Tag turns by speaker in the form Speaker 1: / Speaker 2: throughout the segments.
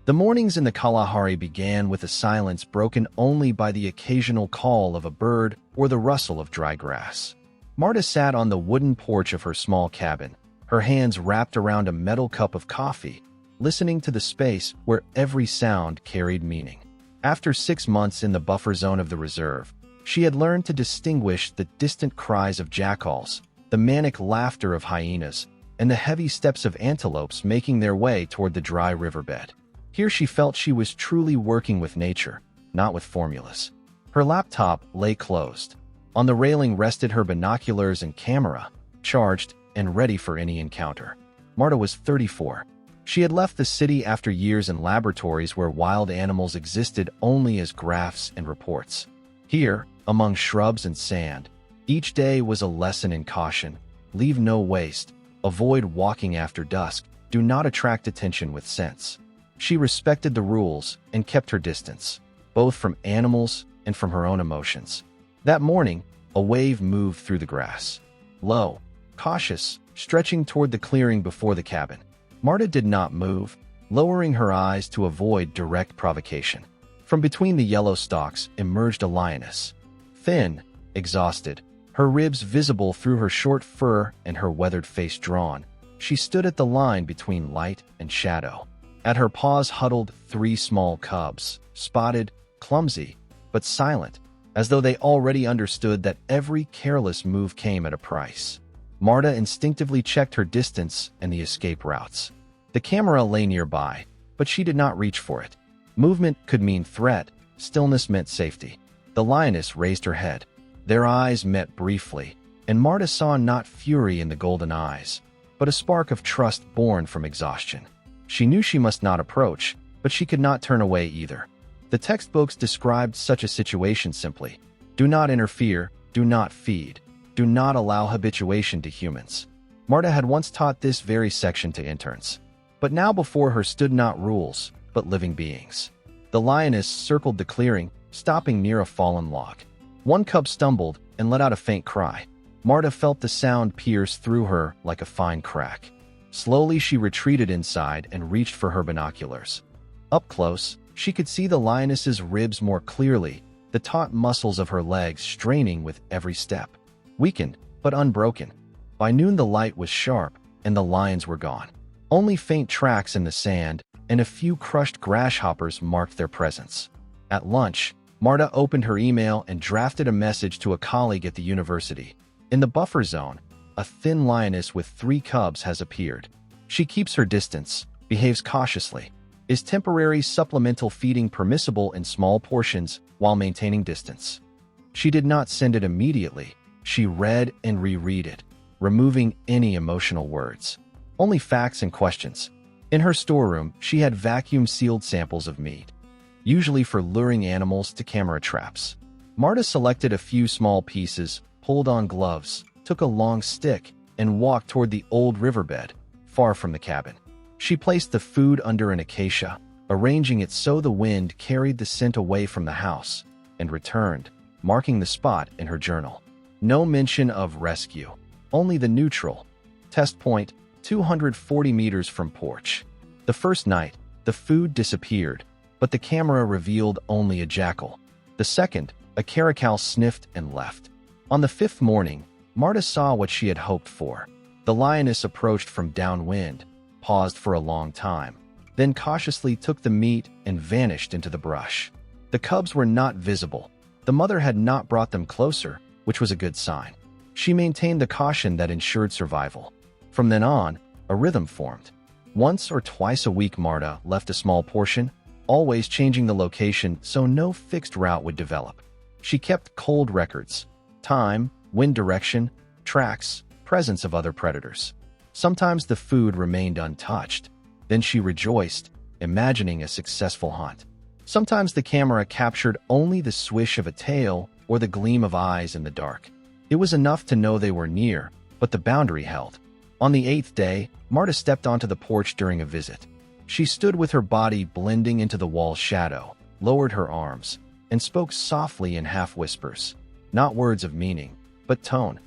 Speaker 1: The mornings in the Kalahari began with a silence broken only by the occasional call of a bird or the rustle of dry grass. Marta sat on the wooden porch of her small cabin, her hands wrapped around a metal cup of coffee, listening to the space where every sound carried meaning. After 6 months in the buffer zone of the reserve, she had learned to distinguish the distant cries of jackals, the manic laughter of hyenas, and the heavy steps of antelopes making their way toward the dry riverbed. Here she felt she was truly working with nature, not with formulas. Her laptop lay closed. On the railing rested her binoculars and camera, charged and ready for any encounter. Marta was 34. She had left the city after years in laboratories where wild animals existed only as graphs and reports. Here, among shrubs and sand, each day was a lesson in caution. Leave no waste. Avoid walking after dusk. Do not attract attention with scents. She respected the rules and kept her distance, both from animals and from her own emotions. That morning, a wave moved through the grass. Low, cautious, stretching toward the clearing before the cabin. Marta did not move, lowering her eyes to avoid direct provocation. From between the yellow stalks emerged a lioness. Thin, exhausted, her ribs visible through her short fur and her weathered face drawn, she stood at the line between light and shadow. At her paws huddled 3 small cubs, spotted, clumsy, but silent, as though they already understood that every careless move came at a price. Marta instinctively checked her distance and the escape routes. The camera lay nearby, but she did not reach for it. Movement could mean threat, stillness meant safety. The lioness raised her head. Their eyes met briefly, and Marta saw not fury in the golden eyes, but a spark of trust born from exhaustion. She knew she must not approach, but she could not turn away either. The textbooks described such a situation simply: do not interfere, do not feed, do not allow habituation to humans. Marta had once taught this very section to interns. But now before her stood not rules, but living beings. The lioness circled the clearing, stopping near a fallen log. One cub stumbled and let out a faint cry. Marta felt the sound pierce through her like a fine crack. Slowly she retreated inside and reached for her binoculars. Up close, she could see the lioness's ribs more clearly, the taut muscles of her legs straining with every step. Weakened, but unbroken. By noon the light was sharp, and the lions were gone. Only faint tracks in the sand and a few crushed grasshoppers marked their presence. At lunch, Marta opened her email and drafted a message to a colleague at the university. In the buffer zone, a thin lioness with 3 cubs has appeared. She keeps her distance, behaves cautiously. Is temporary supplemental feeding permissible in small portions while maintaining distance? She did not send it immediately. She read and reread it, removing any emotional words. Only facts and questions. In her storeroom, she had vacuum-sealed samples of meat, usually for luring animals to camera traps. Marta selected a few small pieces, pulled on gloves, took a long stick, and walked toward the old riverbed, far from the cabin. She placed the food under an acacia, arranging it so the wind carried the scent away from the house, and returned, marking the spot in her journal. No mention of rescue, only the neutral. Test point, 240 meters from porch. The first night, the food disappeared, but the camera revealed only a jackal. The second, a caracal sniffed and left. On the 5th morning, Marta saw what she had hoped for. The lioness approached from downwind, paused for a long time, then cautiously took the meat and vanished into the brush. The cubs were not visible. The mother had not brought them closer, which was a good sign. She maintained the caution that ensured survival. From then on, a rhythm formed. Once or twice a week Marta left a small portion, always changing the location so no fixed route would develop. She kept cold records: time, wind direction, tracks, presence of other predators. Sometimes the food remained untouched. Then she rejoiced, imagining a successful hunt. Sometimes the camera captured only the swish of a tail or the gleam of eyes in the dark. It was enough to know they were near, but the boundary held. On the 8th day, Marta stepped onto the porch during a visit. She stood with her body blending into the wall's shadow, lowered her arms, and spoke softly in half-whispers. Not words of meaning, but tone.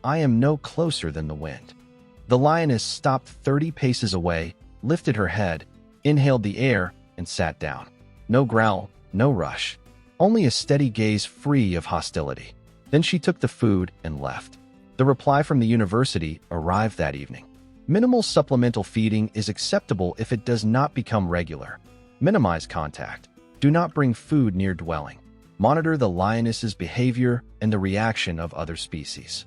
Speaker 1: I am no closer than the wind. The lioness stopped 30 paces away, lifted her head, inhaled the air, and sat down. No growl, no rush. Only a steady gaze free of hostility. Then she took the food and left. The reply from the university arrived that evening. Minimal supplemental feeding is acceptable if it does not become regular. Minimize contact. Do not bring food near dwelling. Monitor the lioness's behavior and the reaction of other species.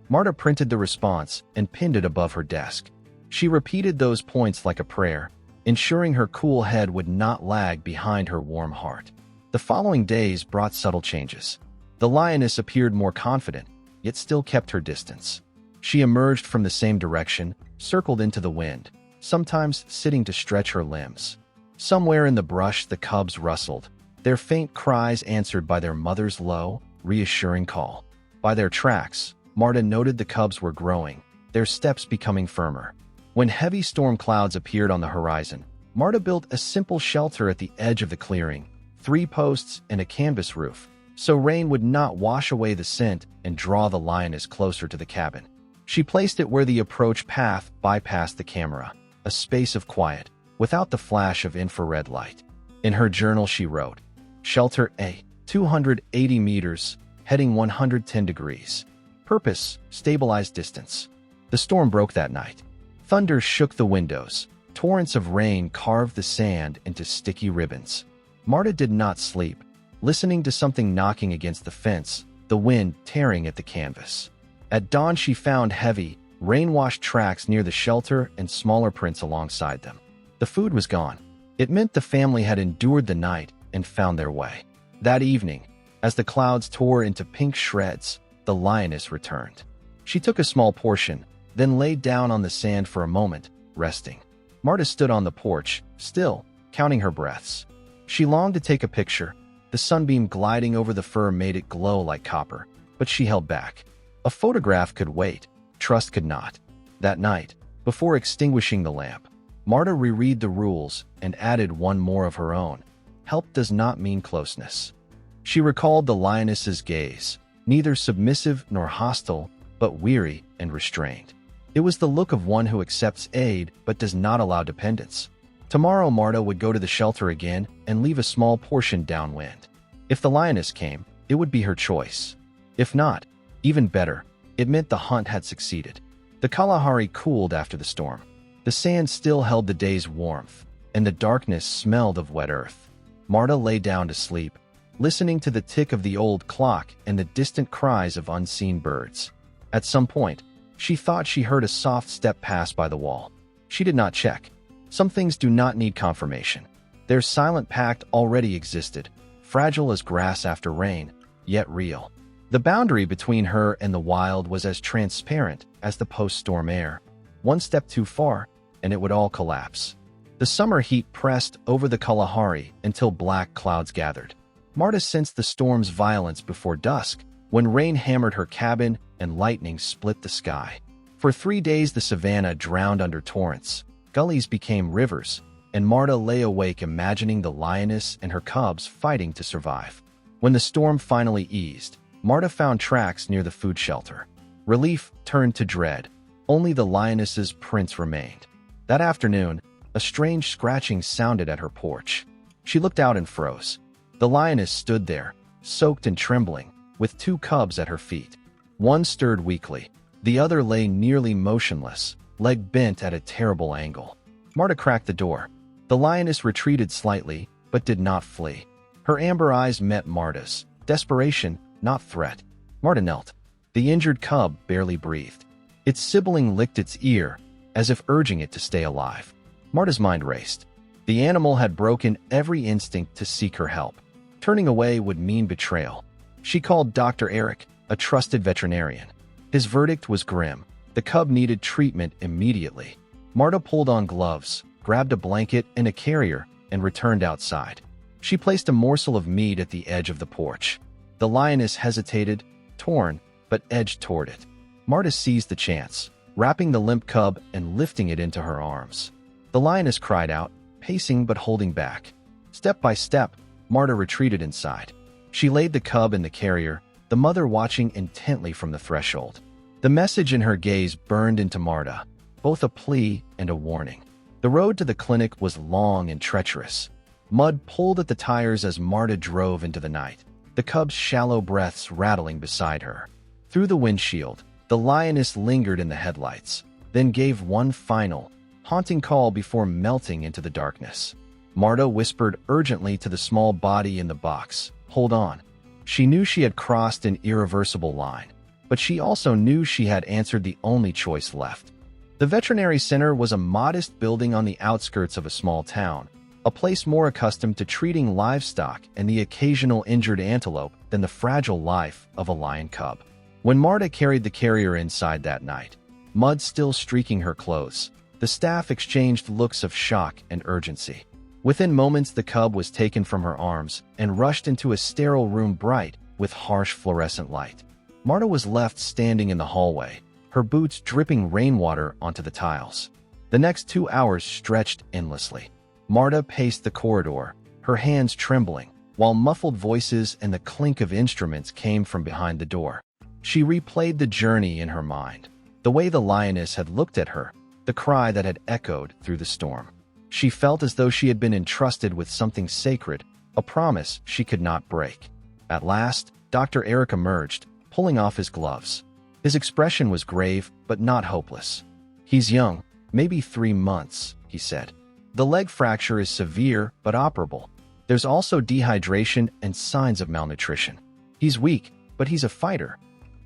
Speaker 1: Marta printed the response and pinned it above her desk. She repeated those points like a prayer, ensuring her cool head would not lag behind her warm heart. The following days brought subtle changes. The lioness appeared more confident, yet still kept her distance. She emerged from the same direction, circled into the wind, sometimes sitting to stretch her limbs. Somewhere in the brush the cubs rustled, their faint cries answered by their mother's low, reassuring call. By their tracks, Marta noted the cubs were growing, their steps becoming firmer. When heavy storm clouds appeared on the horizon, Marta built a simple shelter at the edge of the clearing, 3 posts and a canvas roof, so rain would not wash away the scent and draw the lioness closer to the cabin. She placed it where the approach path bypassed the camera, a space of quiet, without the flash of infrared light. In her journal she wrote, Shelter A, 280 meters, heading 110 degrees. Purpose, stabilize distance. The storm broke that night. Thunder shook the windows. Torrents of rain carved the sand into sticky ribbons. Marta did not sleep, listening to something knocking against the fence, the wind tearing at the canvas. At dawn she found heavy, rain-washed tracks near the shelter and smaller prints alongside them. The food was gone. It meant the family had endured the night and found their way. That evening, as the clouds tore into pink shreds, the lioness returned. She took a small portion, then laid down on the sand for a moment, resting. Marta stood on the porch, still, counting her breaths. She longed to take a picture. The sunbeam gliding over the fur made it glow like copper, but she held back. A photograph could wait, trust could not. That night, before extinguishing the lamp, Marta reread the rules and added one more of her own. Help does not mean closeness. She recalled the lioness's gaze, neither submissive nor hostile, but weary and restrained. It was the look of one who accepts aid but does not allow dependence. Tomorrow Marta would go to the shelter again and leave a small portion downwind. If the lioness came, it would be her choice. If not, even better, it meant the hunt had succeeded. The Kalahari cooled after the storm. The sand still held the day's warmth, and the darkness smelled of wet earth. Marta lay down to sleep, listening to the tick of the old clock and the distant cries of unseen birds. At some point, she thought she heard a soft step pass by the wall. She did not check. Some things do not need confirmation. Their silent pact already existed, fragile as grass after rain, yet real. The boundary between her and the wild was as transparent as the post-storm air. One step too far, and it would all collapse. The summer heat pressed over the Kalahari until black clouds gathered. Marta sensed the storm's violence before dusk, when rain hammered her cabin and lightning split the sky. For 3 days the savannah drowned under torrents, gullies became rivers, and Marta lay awake imagining the lioness and her cubs fighting to survive. When the storm finally eased, Marta found tracks near the food shelter. Relief turned to dread. Only the lioness's prints remained. That afternoon, a strange scratching sounded at her porch. She looked out and froze. The lioness stood there, soaked and trembling, with 2 cubs at her feet. One stirred weakly. The other lay nearly motionless, leg bent at a terrible angle. Marta cracked the door. The lioness retreated slightly, but did not flee. Her amber eyes met Marta's. Desperation, not threat. Marta knelt. The injured cub barely breathed. Its sibling licked its ear, as if urging it to stay alive. Marta's mind raced. The animal had broken every instinct to seek her help. Turning away would mean betrayal. She called Dr. Eric, a trusted veterinarian. His verdict was grim. The cub needed treatment immediately. Marta pulled on gloves, grabbed a blanket and a carrier, and returned outside. She placed a morsel of meat at the edge of the porch. The lioness hesitated, torn, but edged toward it. Marta seized the chance, wrapping the limp cub and lifting it into her arms. The lioness cried out, pacing but holding back. Step by step, Marta retreated inside. She laid the cub in the carrier, the mother watching intently from the threshold. The message in her gaze burned into Marta, both a plea and a warning. The road to the clinic was long and treacherous. Mud pulled at the tires as Marta drove into the night, the cub's shallow breaths rattling beside her. Through the windshield, the Lioness lingered in the headlights, then gave one final, haunting call before melting into the darkness. Marta whispered urgently to the small body in the box, "Hold on." She knew she had crossed an irreversible line, but she also knew she had answered the only choice left. The veterinary center was a modest building on the outskirts of a small town, a place more accustomed to treating livestock and the occasional injured antelope than the fragile life of a lion cub. When Marta carried the carrier inside that night, mud still streaking her clothes, the staff exchanged looks of shock and urgency. Within moments, the cub was taken from her arms and rushed into a sterile room bright with harsh fluorescent light. Marta was left standing in the hallway, her boots dripping rainwater onto the tiles. The next 2 hours stretched endlessly. Marta paced the corridor, her hands trembling, while muffled voices and the clink of instruments came from behind the door. She replayed the journey in her mind, the way the Lioness had looked at her, the cry that had echoed through the storm. She felt as though she had been entrusted with something sacred, a promise she could not break. At last, Dr. Eric emerged, pulling off his gloves. His expression was grave, but not hopeless. "He's young, maybe 3 months," he said. "The leg fracture is severe, but operable. There's also dehydration and signs of malnutrition. He's weak, but he's a fighter."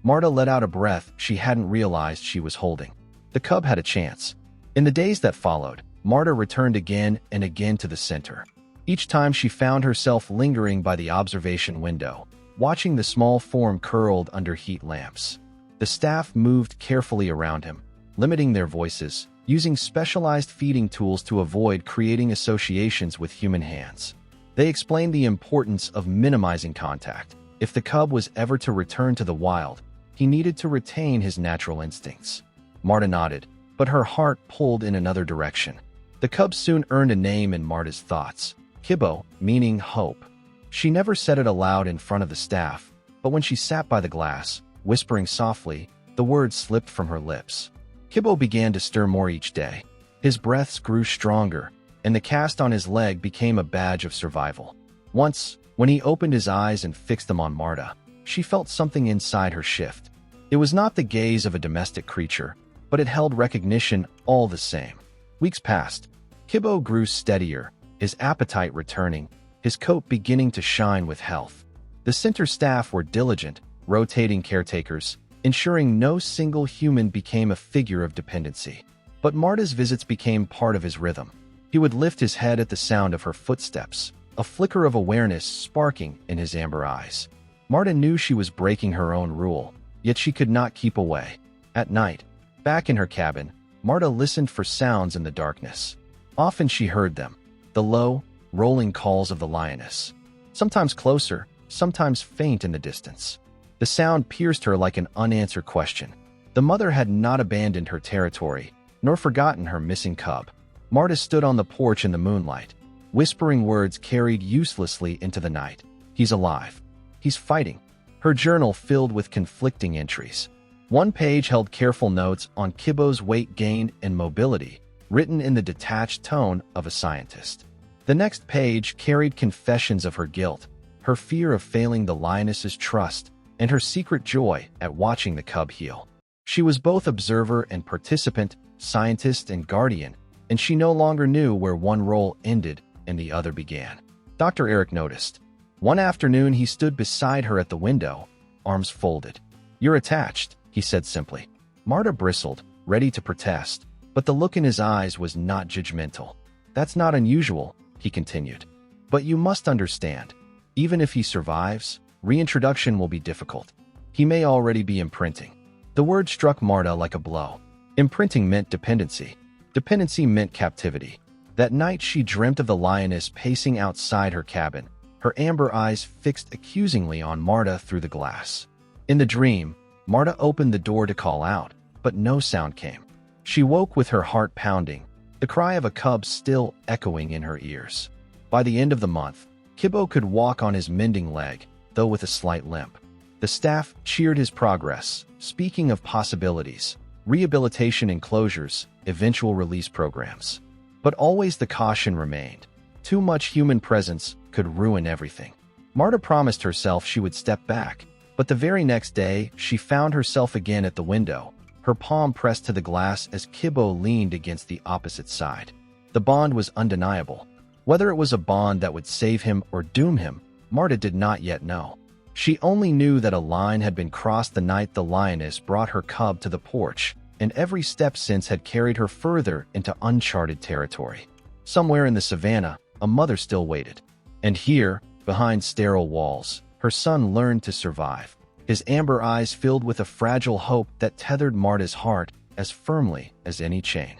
Speaker 1: Marta let out a breath she hadn't realized she was holding. The cub had a chance. In the days that followed, Marta returned again and again to the center. Each time she found herself lingering by the observation window, watching the small form curled under heat lamps. The staff moved carefully around him, limiting their voices, using specialized feeding tools to avoid creating associations with human hands. They explained the importance of minimizing contact. If the cub was ever to return to the wild, he needed to retain his natural instincts. Marta nodded, but her heart pulled in another direction. The cub soon earned a name in Marta's thoughts, Kibbo, meaning hope. She never said it aloud in front of the staff, but when she sat by the glass, whispering softly, the words slipped from her lips. Kibbo began to stir more each day. His breaths grew stronger, and the cast on his leg became a badge of survival. Once, when he opened his eyes and fixed them on Marta, she felt something inside her shift. It was not the gaze of a domestic creature, but it held recognition all the same. Weeks passed. Kibbo grew steadier, his appetite returning, his coat beginning to shine with health. The center staff were diligent, rotating caretakers, ensuring no single human became a figure of dependency. But Marta's visits became part of his rhythm. He would lift his head at the sound of her footsteps, a flicker of awareness sparking in his amber eyes. Marta knew she was breaking her own rule, yet she could not keep away. At night, back in her cabin, Marta listened for sounds in the darkness. Often she heard them, the low, rolling calls of the Lioness. Sometimes closer, sometimes faint in the distance. The sound pierced her like an unanswered question. The mother had not abandoned her territory, nor forgotten her missing cub. Marta stood on the porch in the moonlight, whispering words carried uselessly into the night. "He's alive. He's fighting." Her journal filled with conflicting entries. One page held careful notes on Kibbo's weight gain and mobility, written in the detached tone of a scientist. The next page carried confessions of her guilt, her fear of failing the Lioness's trust, and her secret joy at watching the cub heal. She was both observer and participant, scientist and guardian, and she no longer knew where one role ended and the other began. Dr. Eric noticed. One afternoon he stood beside her at the window, arms folded. "You're attached," he said simply. Marta bristled, ready to protest, but the look in his eyes was not judgmental. "That's not unusual," he continued. "But you must understand, even if he survives, reintroduction will be difficult. He may already be imprinting." The word struck Marta like a blow. Imprinting meant dependency. Dependency meant captivity. That night she dreamt of the Lioness pacing outside her cabin, her amber eyes fixed accusingly on Marta through the glass. In the dream, Marta opened the door to call out, but no sound came. She woke with her heart pounding, the cry of a cub still echoing in her ears. By the end of the month, Kibbo could walk on his mending leg, though with a slight limp. The staff cheered his progress, speaking of possibilities, rehabilitation enclosures, eventual release programs. But always the caution remained. Too much human presence could ruin everything. Marta promised herself she would step back, but the very next day, she found herself again at the window, her palm pressed to the glass as Kibbo leaned against the opposite side. The bond was undeniable. Whether it was a bond that would save him or doom him, Marta did not yet know. She only knew that a line had been crossed the night the lioness brought her cub to the porch, and every step since had carried her further into uncharted territory. Somewhere in the savannah, a mother still waited. And here, behind sterile walls, her son learned to survive, his amber eyes filled with a fragile hope that tethered Marta's heart as firmly as any chain.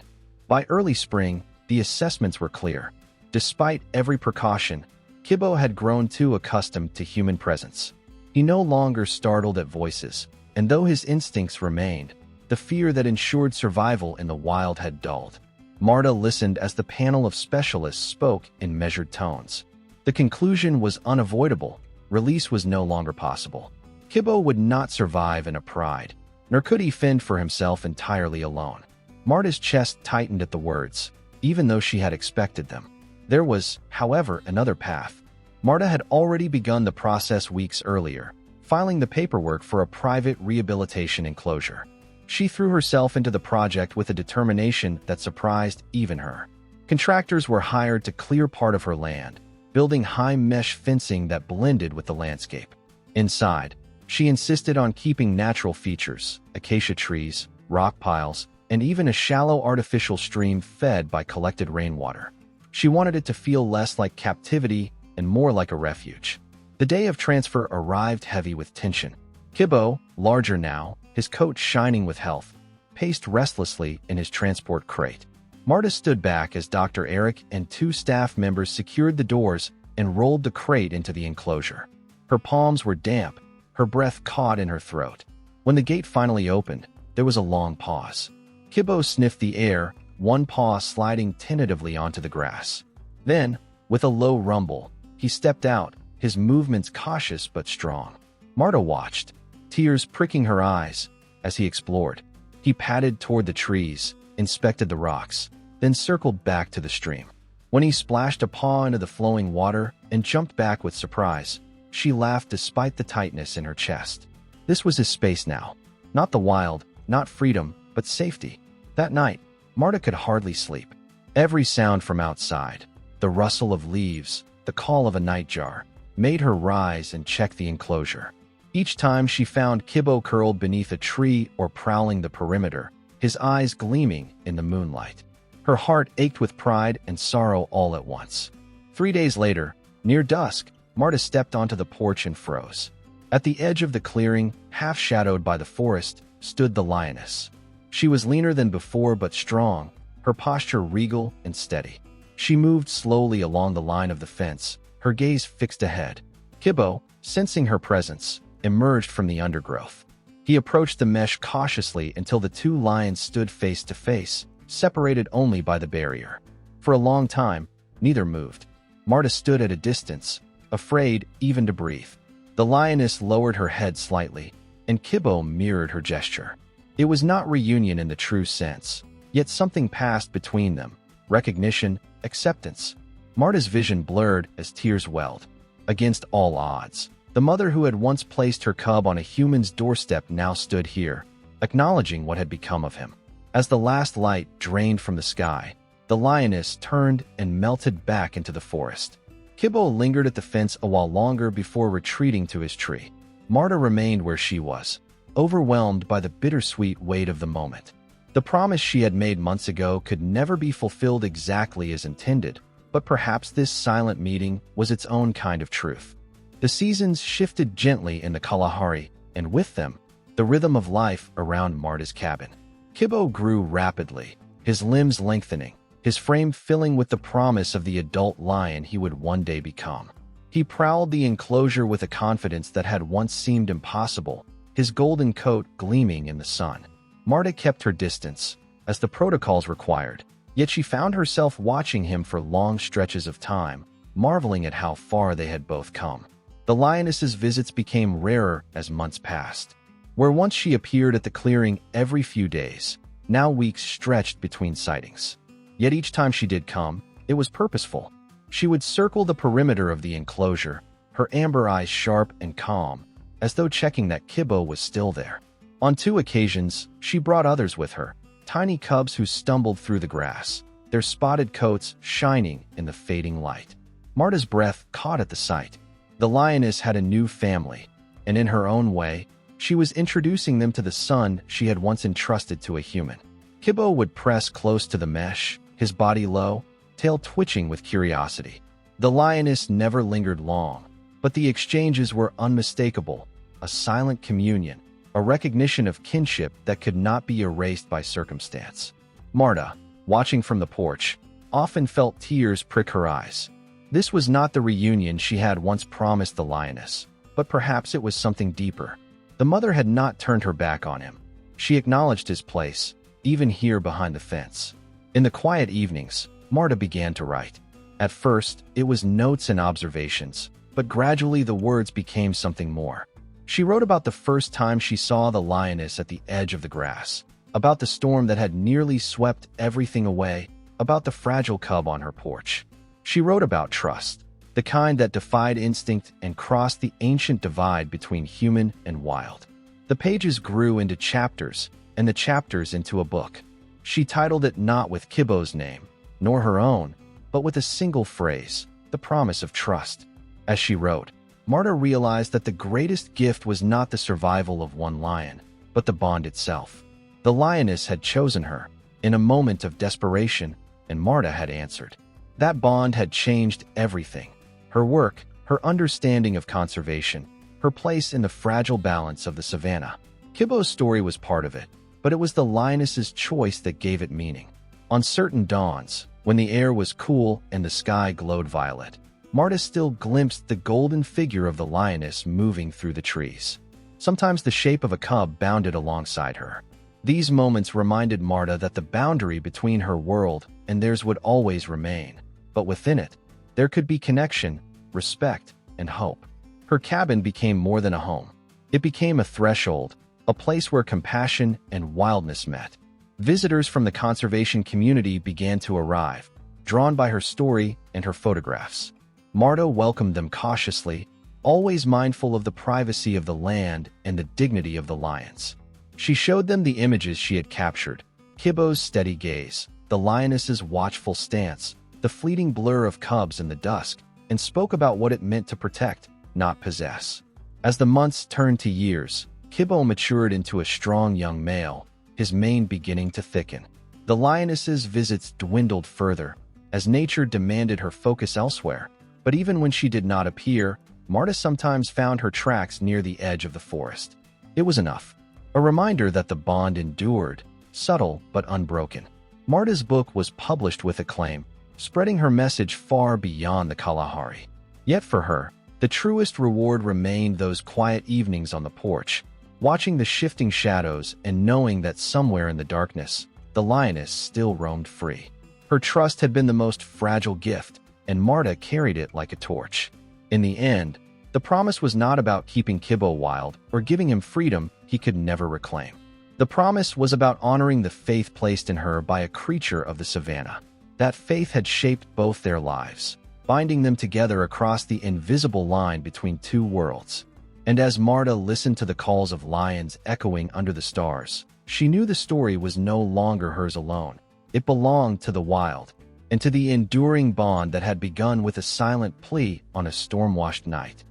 Speaker 1: By early spring, the assessments were clear. Despite every precaution, Kibbo had grown too accustomed to human presence. He no longer startled at voices, and though his instincts remained, the fear that ensured survival in the wild had dulled. Marta listened as the panel of specialists spoke in measured tones. The conclusion was unavoidable. Release was no longer possible. Kibbo would not survive in a pride, nor could he fend for himself entirely alone. Marta's chest tightened at the words, even though she had expected them. There was, however, another path. Marta had already begun the process weeks earlier, filing the paperwork for a private rehabilitation enclosure. She threw herself into the project with a determination that surprised even her. Contractors were hired to clear part of her land, building high mesh fencing that blended with the landscape. Inside, she insisted on keeping natural features, acacia trees, rock piles, and even a shallow artificial stream fed by collected rainwater. She wanted it to feel less like captivity and more like a refuge. The day of transfer arrived heavy with tension. Kibbo, larger now, his coat shining with health, paced restlessly in his transport crate. Marta stood back as Dr. Eric and two staff members secured the doors and rolled the crate into the enclosure. Her palms were damp, her breath caught in her throat. When the gate finally opened, there was a long pause. Kibbo sniffed the air, one paw sliding tentatively onto the grass. Then, with a low rumble, he stepped out, his movements cautious but strong. Marta watched, tears pricking her eyes, as he explored. He padded toward the trees, inspected the rocks, then circled back to the stream. When he splashed a paw into the flowing water and jumped back with surprise, she laughed despite the tightness in her chest. This was his space now. Not the wild, not freedom, but safety. That night, Marta could hardly sleep. Every sound from outside, the rustle of leaves, the call of a nightjar, made her rise and check the enclosure. Each time she found Kibbo curled beneath a tree or prowling the perimeter, his eyes gleaming in the moonlight. Her heart ached with pride and sorrow all at once. 3 days later, near dusk, Marta stepped onto the porch and froze. At the edge of the clearing, half shadowed by the forest, stood the lioness. She was leaner than before but strong, her posture regal and steady. She moved slowly along the line of the fence, her gaze fixed ahead. Kibbo, sensing her presence, emerged from the undergrowth. He approached the mesh cautiously until the two lions stood face to face, separated only by the barrier. For a long time, neither moved. Marta stood at a distance, afraid even to breathe. The lioness lowered her head slightly, and Kibbo mirrored her gesture. It was not reunion in the true sense, yet something passed between them, recognition, acceptance. Marta's vision blurred as tears welled. Against all odds, the mother who had once placed her cub on a human's doorstep now stood here, acknowledging what had become of him. As the last light drained from the sky, the lioness turned and melted back into the forest. Kibbo lingered at the fence a while longer before retreating to his tree. Marta remained where she was, overwhelmed by the bittersweet weight of the moment. The promise she had made months ago could never be fulfilled exactly as intended, but perhaps this silent meeting was its own kind of truth. The seasons shifted gently in the Kalahari, and with them, the rhythm of life around Marta's cabin. Kibbo grew rapidly, his limbs lengthening, his frame filling with the promise of the adult lion he would one day become. He prowled the enclosure with a confidence that had once seemed impossible, his golden coat gleaming in the sun. Marta kept her distance, as the protocols required, yet she found herself watching him for long stretches of time, marveling at how far they had both come. The lioness's visits became rarer as months passed. Where once she appeared at the clearing every few days, now weeks stretched between sightings. Yet each time she did come, it was purposeful. She would circle the perimeter of the enclosure, her amber eyes sharp and calm, as though checking that Kibbo was still there. On 2 occasions, she brought others with her, tiny cubs who stumbled through the grass, their spotted coats shining in the fading light. Marta's breath caught at the sight. The lioness had a new family, and in her own way, she was introducing them to the son she had once entrusted to a human. Kibbo would press close to the mesh, his body low, tail twitching with curiosity. The lioness never lingered long, but the exchanges were unmistakable, a silent communion, a recognition of kinship that could not be erased by circumstance. Marta, watching from the porch, often felt tears prick her eyes. This was not the reunion she had once promised the lioness, but perhaps it was something deeper. The mother had not turned her back on him. She acknowledged his place, even here behind the fence. In the quiet evenings, Marta began to write. At first, it was notes and observations, but gradually the words became something more. She wrote about the first time she saw the lioness at the edge of the grass, about the storm that had nearly swept everything away, about the fragile cub on her porch. She wrote about trust, the kind that defied instinct and crossed the ancient divide between human and wild. The pages grew into chapters, and the chapters into a book. She titled it not with Kibbo's name, nor her own, but with a single phrase, the promise of trust. As she wrote, Marta realized that the greatest gift was not the survival of one lion, but the bond itself. The lioness had chosen her, in a moment of desperation, and Marta had answered. That bond had changed everything. Her work, her understanding of conservation, her place in the fragile balance of the savannah. Kibbo's story was part of it, but it was the lioness's choice that gave it meaning. On certain dawns, when the air was cool and the sky glowed violet, Marta still glimpsed the golden figure of the lioness moving through the trees. Sometimes the shape of a cub bounded alongside her. These moments reminded Marta that the boundary between her world and theirs would always remain, but within it, there could be connection, respect, and hope. Her cabin became more than a home. It became a threshold, a place where compassion and wildness met. Visitors from the conservation community began to arrive, drawn by her story and her photographs. Marta welcomed them cautiously, always mindful of the privacy of the land and the dignity of the lions. She showed them the images she had captured, Kibbo's steady gaze, the lioness's watchful stance, the fleeting blur of cubs in the dusk, and spoke about what it meant to protect, not possess. As the months turned to years, Kibbo matured into a strong young male, his mane beginning to thicken. The lioness's visits dwindled further, as nature demanded her focus elsewhere, but even when she did not appear, Marta sometimes found her tracks near the edge of the forest. It was enough. A reminder that the bond endured, subtle but unbroken. Marta's book was published with acclaim, spreading her message far beyond the Kalahari. Yet for her, the truest reward remained those quiet evenings on the porch, watching the shifting shadows and knowing that somewhere in the darkness, the lioness still roamed free. Her trust had been the most fragile gift, and Marta carried it like a torch. In the end, the promise was not about keeping Kibbo wild or giving him freedom he could never reclaim. The promise was about honoring the faith placed in her by a creature of the savannah. That faith had shaped both their lives, binding them together across the invisible line between two worlds. And as Marta listened to the calls of lions echoing under the stars, she knew the story was no longer hers alone. It belonged to the wild, and to the enduring bond that had begun with a silent plea on a storm-washed night.